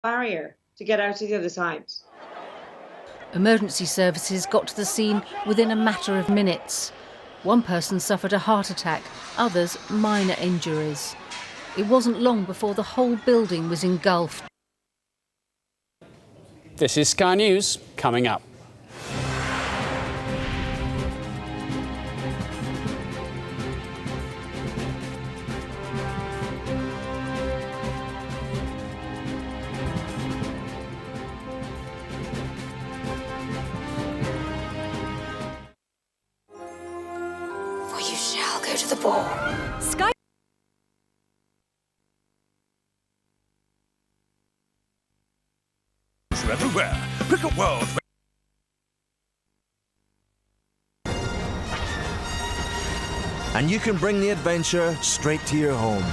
barrier to get out to the other side. Emergency services got to the scene within a matter of minutes. One person suffered a heart attack, others minor injuries. It wasn't long before the whole building was engulfed. This is Sky News, coming up. For you shall go to the ball. Sky. Everywhere. Pick a world. And you can bring the adventure straight to your home.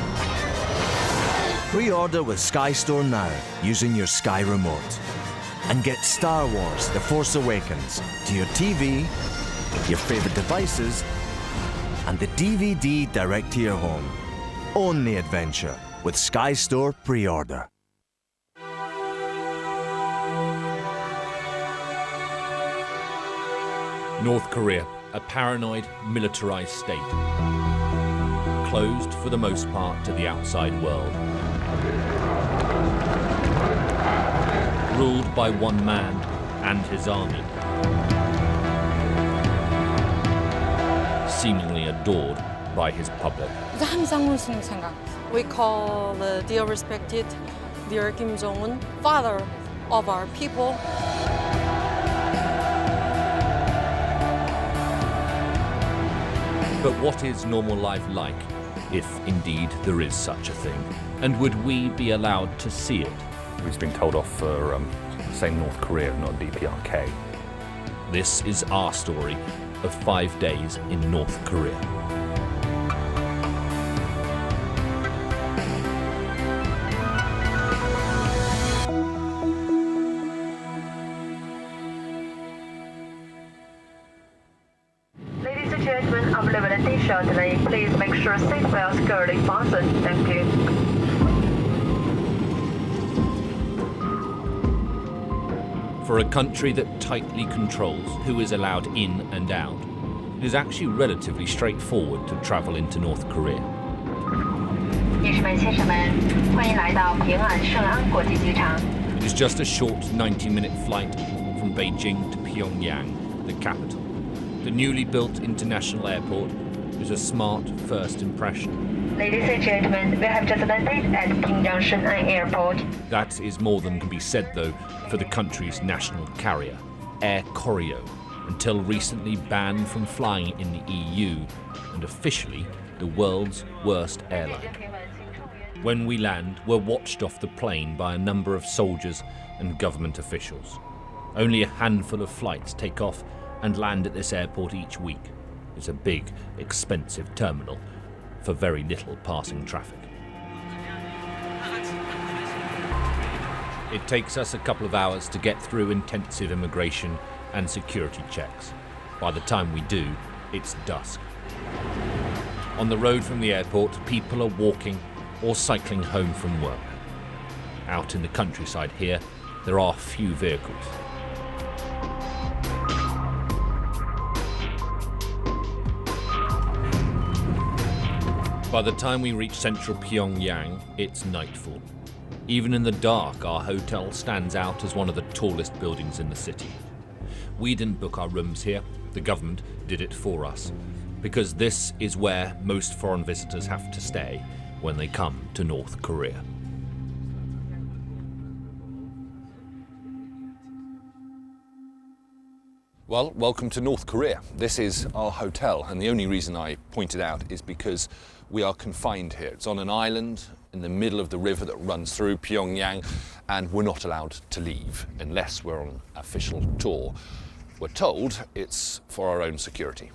Pre-order with Sky Store now using your Sky Remote. And get Star Wars The Force Awakens to your TV, your favorite devices, and the DVD direct to your home. Own the adventure with Sky Store Pre-order. North Korea, a paranoid, militarized state. Closed for the most part to the outside world. Ruled by one man and his army. Seemingly adored by his public. We call the dear respected, dear Kim Jong-un, father of our people. But what is normal life like, if indeed there is such a thing? And would we be allowed to see it? We've been told off for saying North Korea, not DPRK. This is our story of 5 days in North Korea. Ladies and gentlemen, I'm leveling shortly. Please make sure seatbelts securely fastened. Thank you. For a country that tightly controls who is allowed in and out, it is actually relatively straightforward to travel into North Korea. 女士们、先生们，欢迎来到平安圣安国际机场。 It is just a short 90-minute flight from Beijing to Pyongyang, the capital. The newly built international airport is a smart first impression. Ladies and gentlemen, we have just landed at Pyongyang Shenzhen Airport. That is more than can be said, though, for the country's national carrier, Air Koryo, until recently banned from flying in the EU and officially the world's worst airline. When we land, we're watched off the plane by a number of soldiers and government officials. Only a handful of flights take off and land at this airport each week. It's a big, expensive terminal for very little passing traffic. It takes us a couple of hours to get through intensive immigration and security checks. By the time we do, it's dusk. On the road from the airport, people are walking or cycling home from work. Out in the countryside here, there are few vehicles. By the time we reach central Pyongyang, it's nightfall. Even in the dark, our hotel stands out as one of the tallest buildings in the city. We didn't book our rooms here, the government did it for us, because this is where most foreign visitors have to stay when they come to North Korea. Well, welcome to North Korea. This is our hotel, and the only reason I point it out is because we are confined here. It's on an island in the middle of the river that runs through Pyongyang, and we're not allowed to leave unless we're on an official tour. We're told it's for our own security.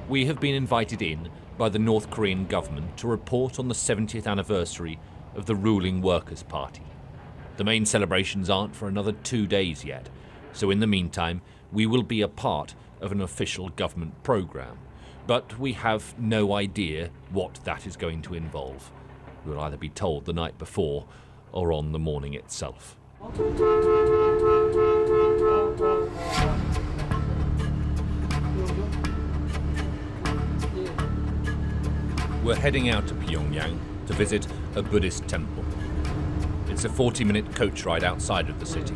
We have been invited in by the North Korean government to report on the 70th anniversary of the ruling Workers' Party. The main celebrations aren't for another 2 days yet, so in the meantime, we will be a part of an official government programme. But we have no idea what that is going to involve. We'll either be told the night before, or on the morning itself. We're heading out to Pyongyang to visit a Buddhist temple. It's a 40-minute coach ride outside of the city.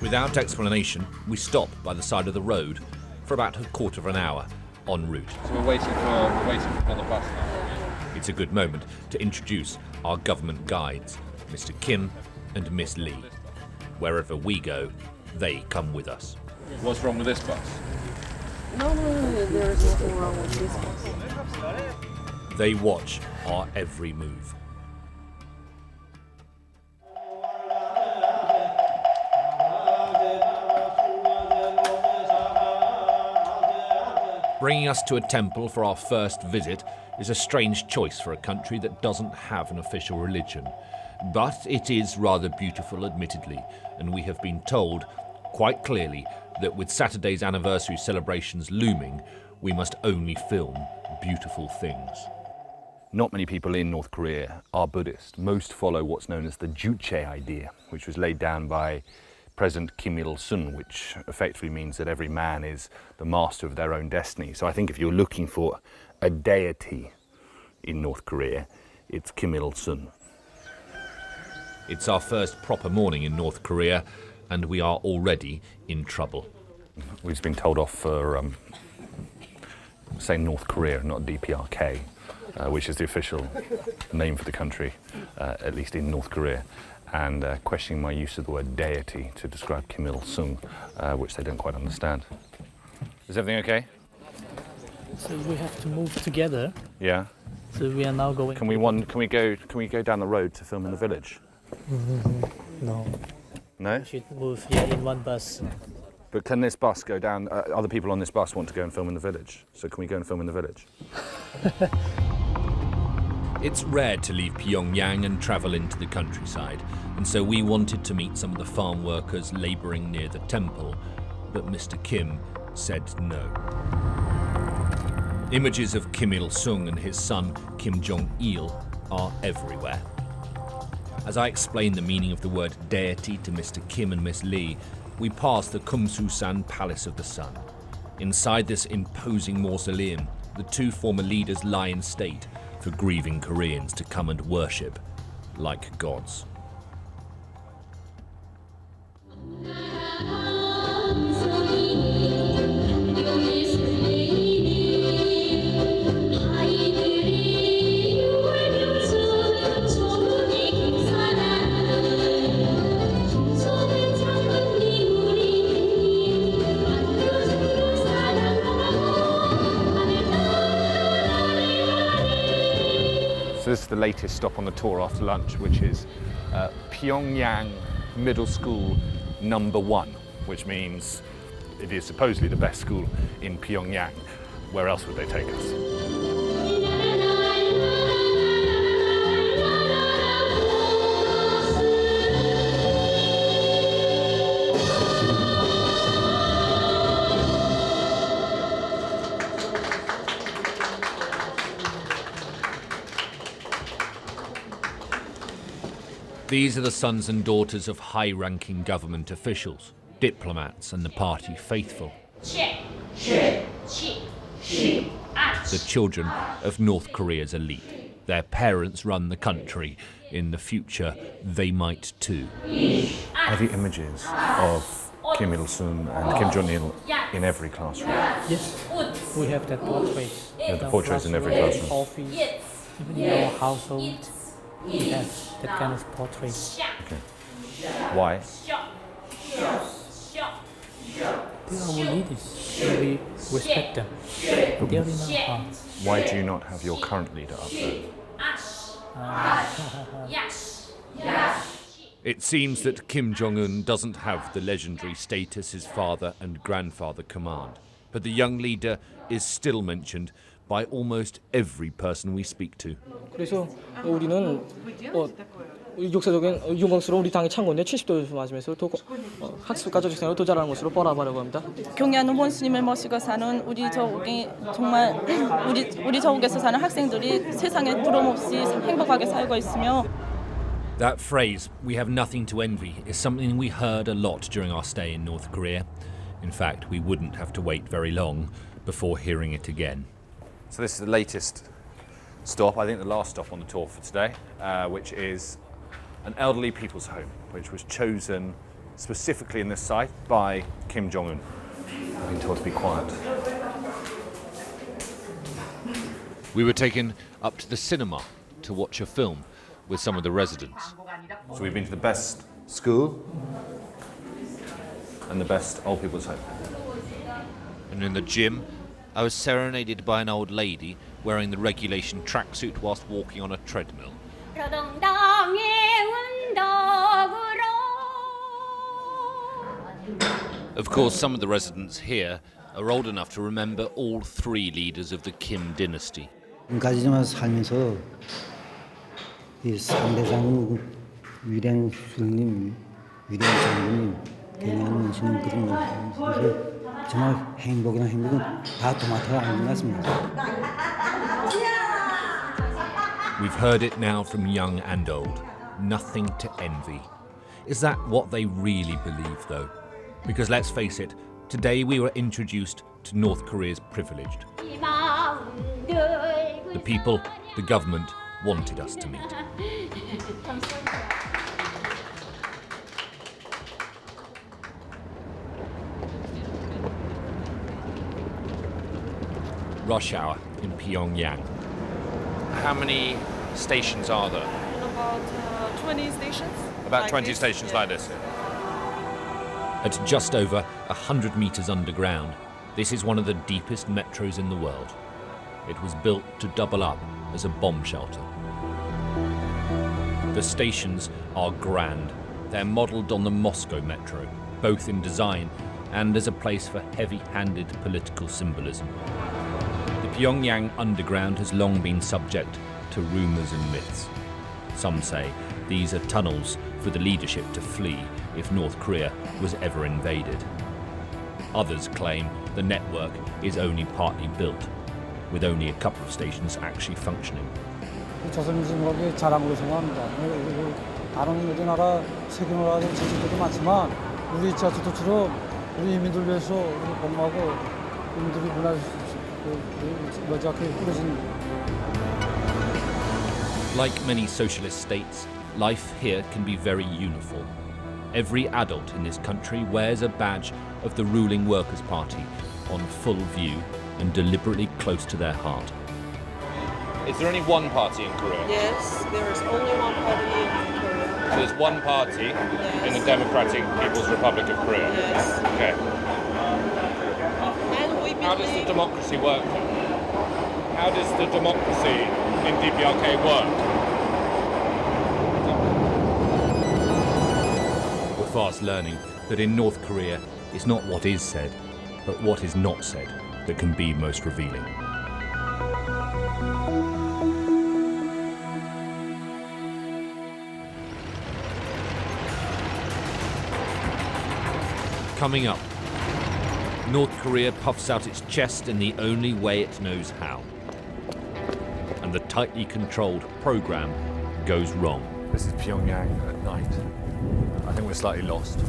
Without explanation, we stop by the side of the road for about a quarter of an hour en route. So we're waiting for another bus now. It's a good moment to introduce our government guides, Mr. Kim and Miss Lee. Wherever we go, they come with us. What's wrong with this bus? No, there is nothing wrong with this bus. They watch our every move. Bringing us to a temple for our first visit is a strange choice for a country that doesn't have an official religion. But it is rather beautiful, admittedly, and we have been told quite clearly that with Saturday's anniversary celebrations looming, we must only film beautiful things. Not many people in North Korea are Buddhist. Most follow what's known as the Juche idea, which was laid down by President Kim Il-sung, which effectively means that every man is the master of their own destiny. So I think if you're looking for a deity in North Korea, it's Kim Il-sung. It's our first proper morning in North Korea, and we are already in trouble. We've just been told off for saying North Korea, not DPRK, which is the official name for the country, at least in North Korea, and questioning my use of the word deity to describe Kim Il-sung, which they don't quite understand. Is everything okay? So we have to move together. Yeah. So we are now going. Can we go down the road to film in the village? No. No? We should move here in one bus. But can this bus go down? Other people on this bus want to go and film in the village. So can we go and film in the village? It's rare to leave Pyongyang and travel into the countryside, and so we wanted to meet some of the farm workers labouring near the temple, but Mr. Kim said no. Images of Kim Il-sung and his son Kim Jong-il are everywhere. As I explained the meaning of the word deity to Mr. Kim and Miss Lee, we passed the Kumsusan Palace of the Sun. Inside this imposing mausoleum, the two former leaders lie in state for grieving Koreans to come and worship like gods. So this is the latest stop on the tour after lunch, which is Pyongyang Middle School number 1, which means it is supposedly the best school in Pyongyang. Where else would they take us? These are the sons and daughters of high-ranking government officials, diplomats and the party faithful. The children of North Korea's elite. Their parents run the country. In the future, they might too. Are the images of Kim Il-sung and Kim Jong-il in every classroom? Yes, we have that portrait. Yeah, the portraits in every classroom. Office, even in our household, we have that kind of portrait. Okay. Why? They are our leaders, so we respect them. They are in our hearts. Why do you not have your current leader up there? It seems that Kim Jong-un doesn't have the legendary status his father and grandfather command, but the young leader is still mentioned by almost every person we speak to. 그래서 우리는 역사적인 유망수로 우리 당이 창건된 70도 맞으면서 학습 가족생활을 더 잘하는 것으로 뻔하다고 합니다. 경리한 후보스님을 모시고 사는 우리 저국이 정말 우리 저국에서 사는 학생들이 세상에 부러움 없이 행복하게 살고 있으며. That phrase, "we have nothing to envy," is something we heard a lot during our stay in North Korea. In fact, we wouldn't have to wait very long before hearing it again. So this is the latest stop, I think the last stop on the tour for today, which is an elderly people's home, which was chosen specifically in this site by Kim Jong-un. I've been told to be quiet. We were taken up to the cinema to watch a film with some of the residents. So we've been to the best school and the best old people's home. And in the gym, I was serenaded by an old lady wearing the regulation tracksuit whilst walking on a treadmill. Of course, some of the residents here are old enough to remember all three leaders of the Kim dynasty. 지금까지 살면서 이 상대장 위대한 수령님, 위대한 장군님, 경리하는 신은 그런 것을 정말 행복은 다 도맡아야 하는 것 같습니다. We've heard it now from young and old. Nothing to envy. Is that what they really believe, though? Because let's face it, today we were introduced to North Korea's privileged. The people, the government, wanted us to meet. Rush hour in Pyongyang. How many stations are there? About 20 stations. About 20 stations like this. At just over 100 metres underground, this is one of the deepest metros in the world. It was built to double up as a bomb shelter. The stations are grand. They're modelled on the Moscow metro, both in design and as a place for heavy-handed political symbolism. The Pyongyang underground has long been subject to rumours and myths. Some say these are tunnels for the leadership to flee if North Korea was ever invaded. Others claim the network is only partly built, with only a couple of stations actually functioning. 조선민주주의가 자랑으로 생각합니다. 다른 우리나라 세계문화적 지식들도 많지만 우리 지하철도처럼 우리 이민들 위해서 우리 공부하고 이민들이 문화를 여지않게 꾸려진. Like many socialist states, life here can be very uniform. Every adult in this country wears a badge of the ruling Workers' Party on full view and deliberately close to their heart. Is there only one party in Korea? Yes, there is only one party in Korea. So there's one party in the Democratic People's Republic of Korea? Yes. Okay. And we believe... How does the democracy work? How does the democracy in DPRK work? We're fast learning that in North Korea, it's not what is said, but what is not said that can be most revealing. Coming up, North Korea puffs out its chest in the only way it knows how. And the tightly controlled program goes wrong. This is Pyongyang at night. I think we're slightly lost.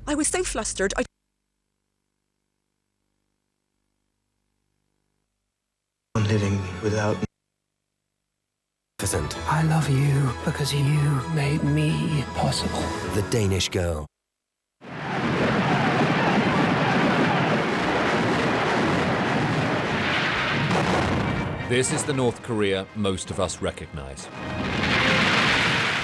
I was so flustered. I'm living without. I love you because you made me possible. The Danish Girl. This is the North Korea most of us recognise.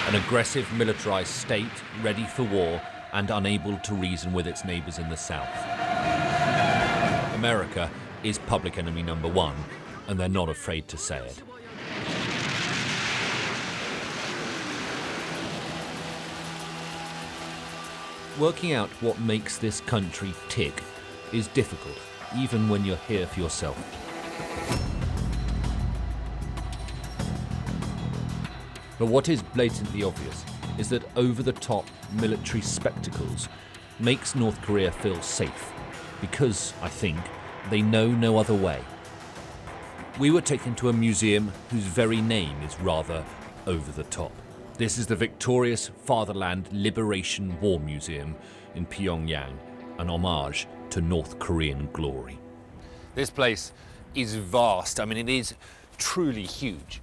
An aggressive militarised state ready for war and unable to reason with its neighbours in the south. America is public enemy number one, and they're not afraid to say it. Working out what makes this country tick is difficult, even when you're here for yourself. But what is blatantly obvious is that over-the-top military spectacles makes North Korea feel safe, because, I think, they know no other way. We were taken to a museum whose very name is rather over the top. This is the Victorious Fatherland Liberation War Museum in Pyongyang, an homage to North Korean glory. This place is vast. I mean, it is truly huge.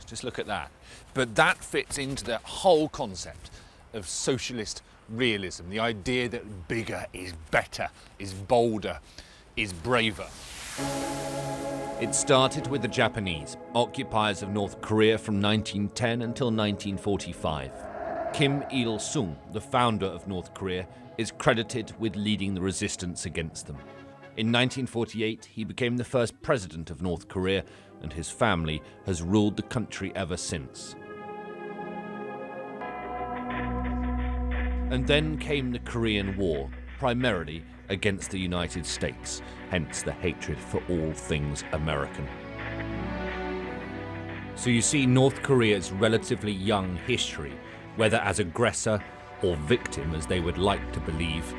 Just look at that. But that fits into the whole concept of socialist realism, the idea that bigger is better, is bolder, is braver. It started with the Japanese, occupiers of North Korea from 1910 until 1945. Kim Il-sung, the founder of North Korea, is credited with leading the resistance against them. In 1948, he became the first president of North Korea, and his family has ruled the country ever since. And then came the Korean War, primarily against the United States, hence the hatred for all things American. So you see, North Korea's relatively young history, whether as aggressor or victim, as they would like to believe,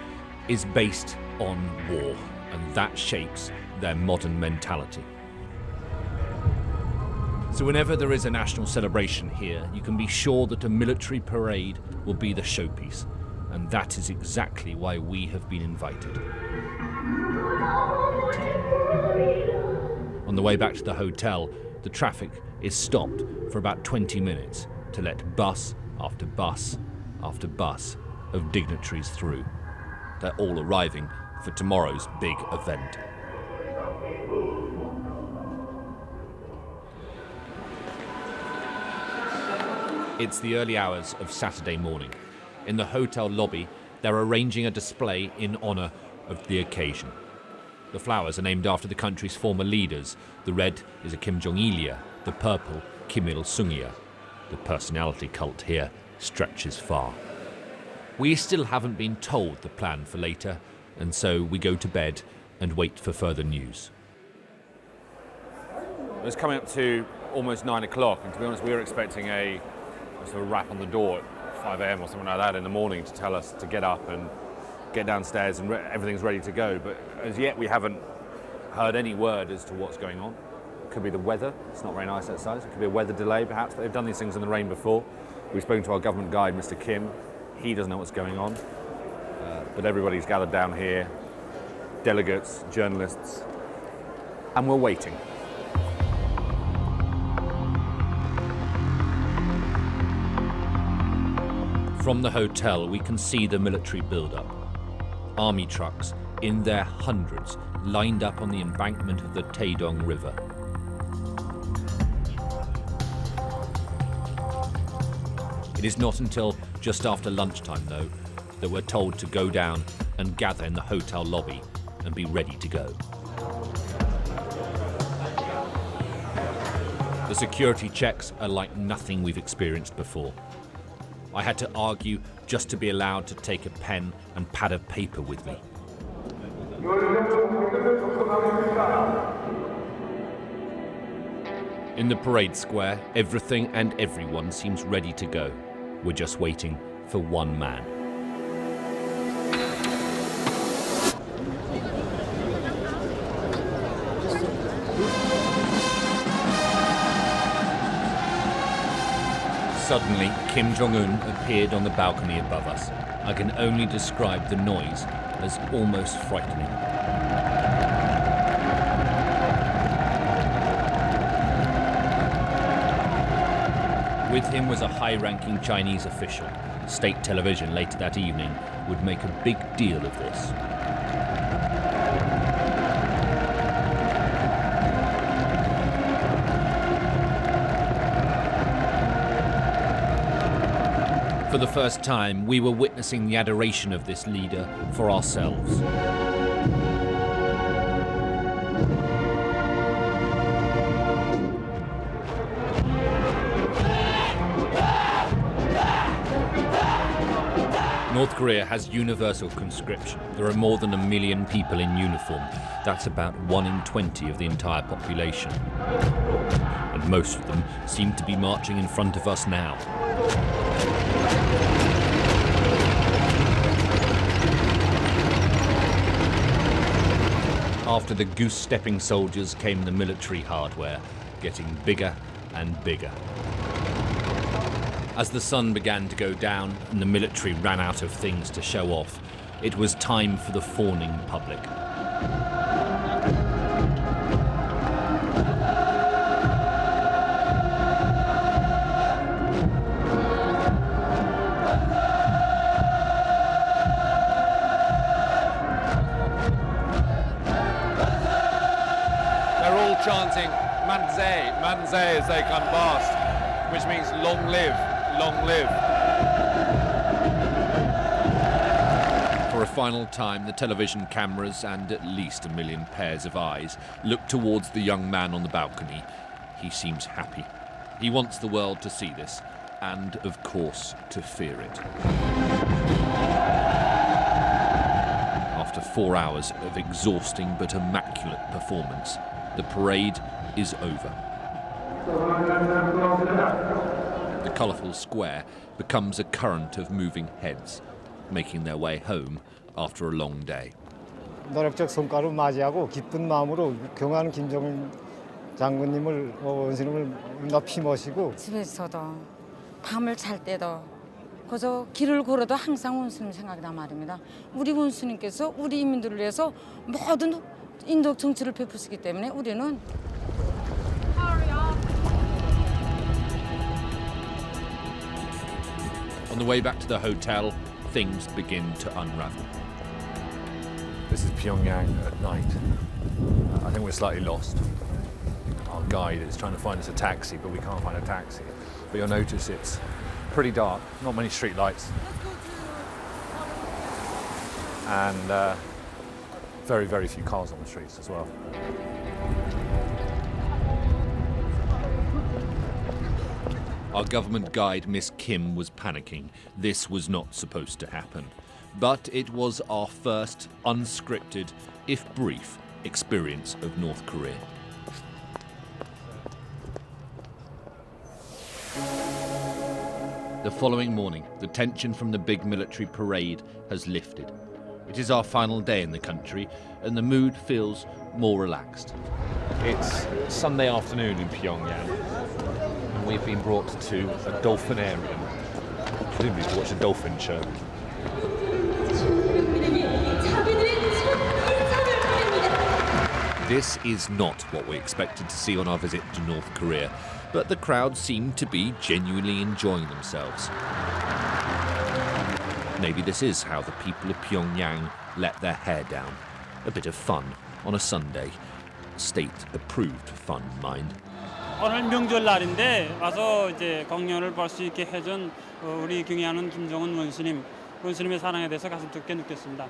is based on war, and that shapes their modern mentality. So whenever there is a national celebration here, you can be sure that a military parade will be the showpiece, and that is exactly why we have been invited. On the way back to the hotel, the traffic is stopped for about 20 minutes to let bus after bus after bus of dignitaries through. They're all arriving for tomorrow's big event. It's the early hours of Saturday morning. In the hotel lobby, they're arranging a display in honour of the occasion. The flowers are named after the country's former leaders. The red is a Kim Jong-ilia, the purple Kim Il-sungia. The personality cult here stretches far. We still haven't been told the plan for later, and so we go to bed and wait for further news. It's coming up to almost 9 o'clock, and to be honest, we were expecting a sort of rap on the door at 5 a.m. or something like that in the morning to tell us to get up and get downstairs and everything's ready to go. But as yet, we haven't heard any word as to what's going on. It could be the weather. It's not very nice outside. It could be a weather delay, perhaps. They've done these things in the rain before. We've spoken to our government guide, Mr. Kim. He doesn't know what's going on. But everybody's gathered down here, delegates, journalists, and we're waiting. From the hotel, we can see the military build-up. Army trucks, in their hundreds, lined up on the embankment of the Taedong River. It is not until just after lunchtime, though, that we're told to go down and gather in the hotel lobby and be ready to go. The security checks are like nothing we've experienced before. I had to argue just to be allowed to take a pen and pad of paper with me. In the parade square, everything and everyone seems ready to go. We're just waiting for one man. Suddenly, Kim Jong-un appeared on the balcony above us. I can only describe the noise as almost frightening. With him was a high-ranking Chinese official. State television later that evening would make a big deal of this. For the first time, we were witnessing the adoration of this leader for ourselves. North Korea has universal conscription. There are more than 1 million people in uniform. That's about 1 in 20 of the entire population. And most of them seem to be marching in front of us now. After the goose-stepping soldiers came the military hardware, getting bigger and bigger. As the sun began to go down and the military ran out of things to show off, it was time for the fawning public. They're all chanting "Manze, Manze" as they come past, which means long live, long live. For a final time, the television cameras and at least 1 million pairs of eyes look towards the young man on the balcony. He seems happy. He wants the world to see this and, of course, to fear it. After 4 hours of exhausting but immaculate performance, the parade is over. The colourful square becomes a current of moving heads, making their way home after a long day. 노력적 성과를 맞이하고 기쁜 마음으로 경하는 김정일 장군님을 원수님을 높이 모시고 집에서도 밤을 잘 때도 그저 길을 걸어도 항상 원수님 생각이 나 말입니다. 우리 원수님께서 우리 인민들을 위해서 모든 인도 정치를 베푸시기 때문에 우리는 On the way back to the hotel, things begin to unravel. This is Pyongyang at night. I think we're slightly lost. Our guide is trying to find us a taxi, but we can't find a taxi. But you'll notice it's pretty dark, not many street lights. And very, very few cars on the streets as well. Our government guide, Miss Kim, was panicking. This was not supposed to happen. But it was our first unscripted, if brief, experience of North Korea. The following morning, the tension from the big military parade has lifted. It is our final day in the country, and the mood feels more relaxed. It's Sunday afternoon in Pyongyang, and we've been brought to a dolphinarium, presumably to watch a dolphin show. This is not what we expected to see on our visit to North Korea, but the crowd seemed to be genuinely enjoying themselves. Maybe this is how the people of Pyongyang let their hair down. A bit of fun on a Sunday. State-approved fun, mind. 오늘 명절날인데 와서 이제 공연을 볼 수 있게 해준 우리 경애하는 김정은 원수님의 사랑에 대해서 가슴 깊게 느꼈습니다.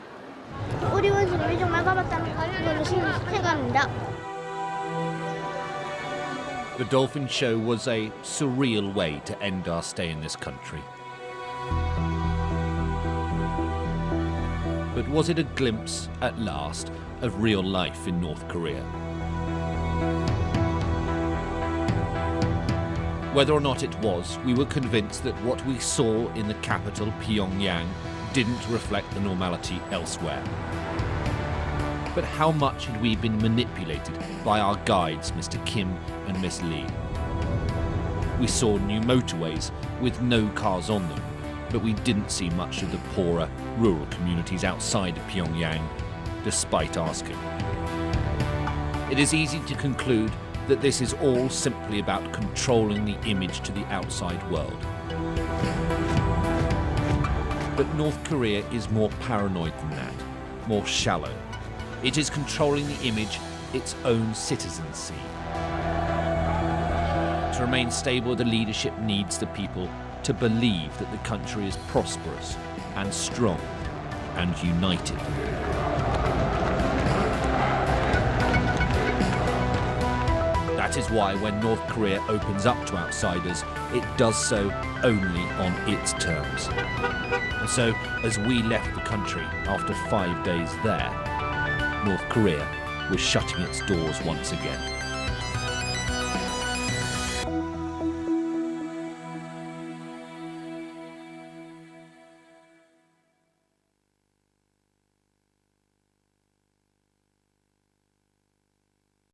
우리 원수님이 정말 고맙다는 걸로 생각합니다. The dolphin show was a surreal way to end our stay in this country. But was it a glimpse, at last, of real life in North Korea? Whether or not it was, we were convinced that what we saw in the capital, Pyongyang, didn't reflect the normality elsewhere. But how much had we been manipulated by our guides, Mr. Kim and Miss Lee? We saw new motorways with no cars on them, but we didn't see much of the poorer, rural communities outside of Pyongyang, despite asking. It is easy to conclude that this is all simply about controlling the image to the outside world. But North Korea is more paranoid than that, more shallow. It is controlling the image its own citizens see. To remain stable, the leadership needs the people to believe that the country is prosperous and strong and united. That That is why when North Korea opens up to outsiders, it does so only on its terms. And so, as we left the country after 5 days there, North Korea was shutting its doors once again.